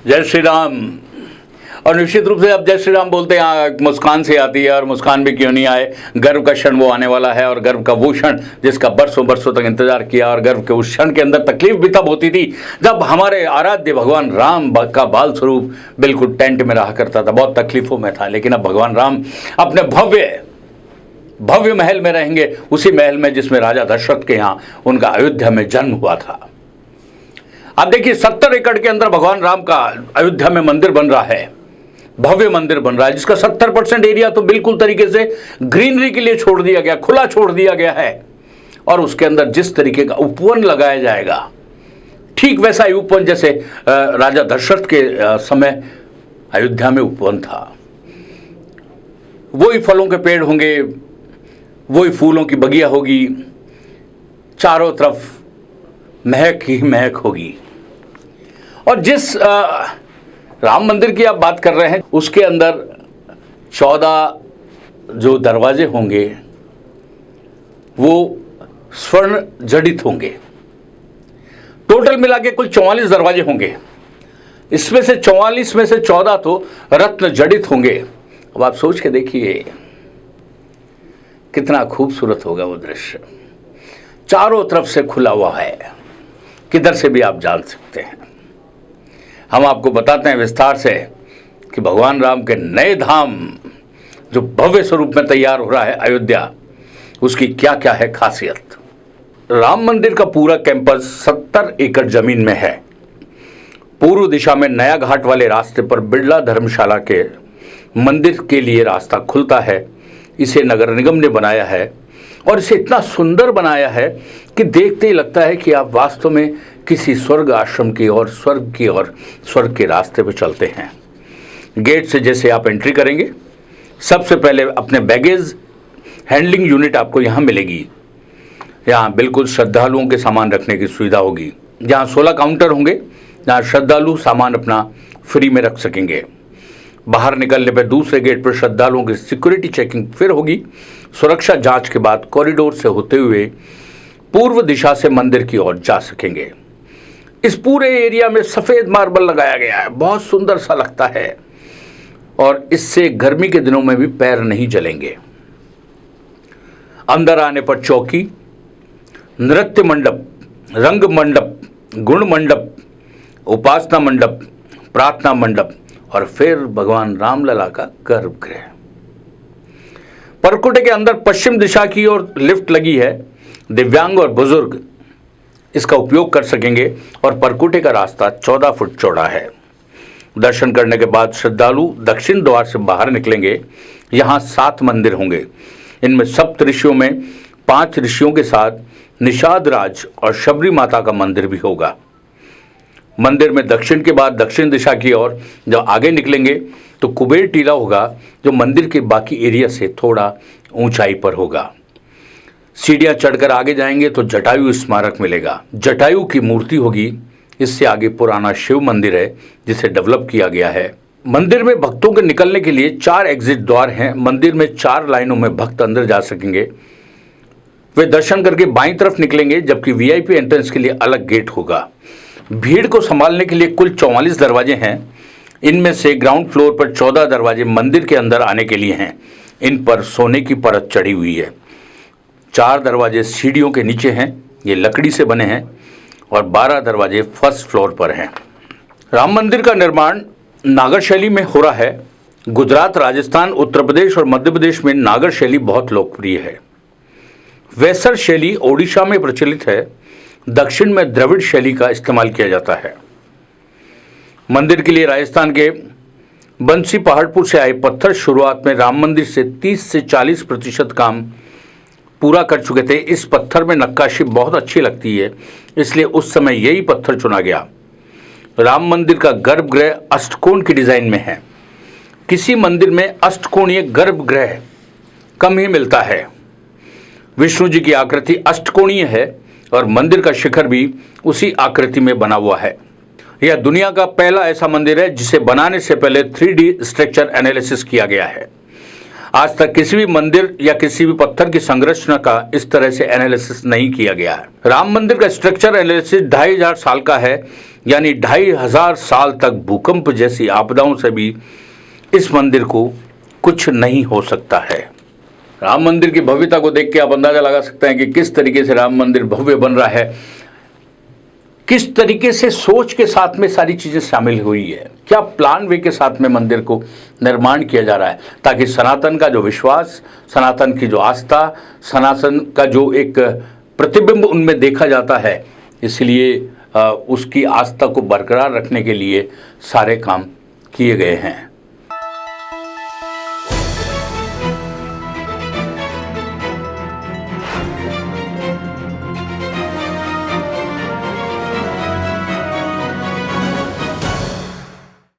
जय श्री राम। और निश्चित रूप से अब जय श्री राम बोलते हैं मुस्कान से आती है, और मुस्कान भी क्यों नहीं आए। गर्व का क्षण वो आने वाला है, और गर्व का वो क्षण जिसका बरसों बरसों तक इंतजार किया, और गर्व के उस क्षण के अंदर तकलीफ भी तब होती थी जब हमारे आराध्य भगवान राम का बाल स्वरूप बिल्कुल टेंट में रहा करता था, बहुत तकलीफों में था। लेकिन अब भगवान राम अपने भव्य महल में रहेंगे, उसी महल में जिसमें राजा दशरथ के यहाँ उनका अयोध्या में जन्म हुआ था। अब देखिए 70 एकड़ के अंदर भगवान राम का अयोध्या में मंदिर बन रहा है, भव्य मंदिर बन रहा है, जिसका 70% एरिया तो बिल्कुल तरीके से ग्रीनरी के लिए छोड़ दिया गया, खुला छोड़ दिया गया है। और उसके अंदर जिस तरीके का उपवन लगाया जाएगा, ठीक वैसा ही उपवन जैसे राजा दशरथ के समय अयोध्या में उपवन था। वही फलों के पेड़ होंगे, वही फूलों की बगिया होगी, चारों तरफ महक ही महक होगी। और जिस राम मंदिर की आप बात कर रहे हैं, उसके अंदर 14 जो दरवाजे होंगे वो स्वर्ण जड़ित होंगे। टोटल मिला के कुल 44 दरवाजे होंगे। इसमें से 44 में से 14 तो रत्न जड़ित होंगे। अब आप सोच के देखिए कितना खूबसूरत होगा वो दृश्य। चारों तरफ से खुला हुआ है, किधर से भी आप जान सकते हैं। हम आपको बताते हैं विस्तार से कि भगवान राम के नए धाम जो भव्य स्वरूप में तैयार हो रहा है अयोध्या, उसकी क्या क्या है खासियत। राम मंदिर का पूरा कैंपस 70 एकड़ जमीन में है। पूर्व दिशा में नया घाट वाले रास्ते पर बिड़ला धर्मशाला के मंदिर के लिए रास्ता खुलता है। इसे नगर निगम ने बनाया है, और इसे इतना सुंदर बनाया है कि देखते ही लगता है कि आप वास्तव में किसी स्वर्ग आश्रम की और स्वर्ग के रास्ते पर चलते हैं। गेट से जैसे आप एंट्री करेंगे, सबसे पहले अपने बैगेज हैंडलिंग यूनिट आपको यहाँ मिलेगी। यहाँ बिल्कुल श्रद्धालुओं के सामान रखने की सुविधा होगी। जहाँ 16 काउंटर होंगे, जहाँ श्रद्धालु सामान अपना फ्री में रख सकेंगे। बाहर निकलने पर दूसरे गेट पर श्रद्धालुओं की सिक्योरिटी चेकिंग फिर होगी। सुरक्षा जांच के बाद कॉरिडोर से होते हुए पूर्व दिशा से मंदिर की ओर जा सकेंगे। इस पूरे एरिया में सफ़ेद मार्बल लगाया गया है, बहुत सुंदर सा लगता है, और इससे गर्मी के दिनों में भी पैर नहीं जलेंगे। अंदर आने पर चौकी, नृत्य मंडप, रंग मंडप, गुण मंडप, उपासना मंडप, प्रार्थना मंडप, और फिर भगवान रामलला का गर्भगृह। परकुटे के अंदर पश्चिम दिशा की ओर लिफ्ट लगी है। दिव्यांग और बुजुर्ग इसका उपयोग कर सकेंगे, और परकुटे का रास्ता 14 फुट चौड़ा है। दर्शन करने के बाद श्रद्धालु दक्षिण द्वार से बाहर निकलेंगे। यहाँ 7 मंदिर होंगे। इनमें सप्त ऋषियों में 5 ऋषियों के साथ निषाद राज और शबरी माता का मंदिर भी होगा। मंदिर में दक्षिण के बाद दक्षिण दिशा की ओर जब आगे निकलेंगे तो कुबेर टीला होगा, जो मंदिर के बाकी एरिया से थोड़ा ऊंचाई पर होगा। सीढ़ियां चढ़कर आगे जाएंगे तो जटायु स्मारक मिलेगा। जटायु की मूर्ति होगी। इससे आगे पुराना शिव मंदिर है, जिसे डेवलप किया गया है। मंदिर में भक्तों के निकलने के लिए 4 एग्जिट द्वार हैं। मंदिर में 4 लाइनों में भक्त अंदर जा सकेंगे। वे दर्शन करके बाईं तरफ निकलेंगे, जबकि वीआईपी एंट्रेंस के लिए अलग गेट होगा। भीड़ को संभालने के लिए कुल 44 दरवाजे हैं। इनमें से ग्राउंड फ्लोर पर 14 दरवाजे मंदिर के अंदर आने के लिए हैं। इन पर सोने की परत चढ़ी हुई है। 4 दरवाजे सीढ़ियों के नीचे हैं, ये लकड़ी से बने हैं, और 12 दरवाजे फर्स्ट फ्लोर पर हैं। राम मंदिर का निर्माण नागर शैली में हो रहा है। गुजरात, राजस्थान, उत्तर प्रदेश और मध्य प्रदेश में नागर शैली बहुत लोकप्रिय है। वैसर शैली ओडिशा में प्रचलित है। दक्षिण में द्रविड़ शैली का इस्तेमाल किया जाता है। मंदिर के लिए राजस्थान के बंसी पहाड़पुर से आए पत्थर शुरुआत में राम मंदिर से 30 से 40% काम पूरा कर चुके थे। इस पत्थर में नक्काशी बहुत अच्छी लगती है, इसलिए उस समय यही पत्थर चुना गया। राम मंदिर का गर्भगृह अष्टकोण की डिजाइन में है। किसी मंदिर में अष्टकोणीय गर्भगृह कम ही मिलता है। विष्णु जी की आकृति अष्टकोणीय है, और मंदिर का शिखर भी उसी आकृति में बना हुआ है। यह दुनिया का पहला ऐसा मंदिर है जिसे बनाने से पहले 3D स्ट्रक्चर एनालिसिस किया गया है। आज तक किसी भी मंदिर या किसी भी पत्थर की संरचना का इस तरह से एनालिसिस नहीं किया गया है। राम मंदिर का स्ट्रक्चर एनालिसिस 2500 साल का है, यानी 2500 साल तक भूकंप जैसी आपदाओं से भी इस मंदिर को कुछ नहीं हो सकता है। राम मंदिर की भव्यता को देख के आप अंदाजा लगा सकते हैं कि किस तरीके से राम मंदिर भव्य बन रहा है, किस तरीके से सोच के साथ में सारी चीजें शामिल हुई है, क्या प्लान वे के साथ में मंदिर को निर्माण किया जा रहा है, ताकि सनातन का जो विश्वास, सनातन की जो आस्था, सनातन का जो एक प्रतिबिंब उनमें देखा जाता है, इसलिए उसकी आस्था को बरकरार रखने के लिए सारे काम किए गए हैं।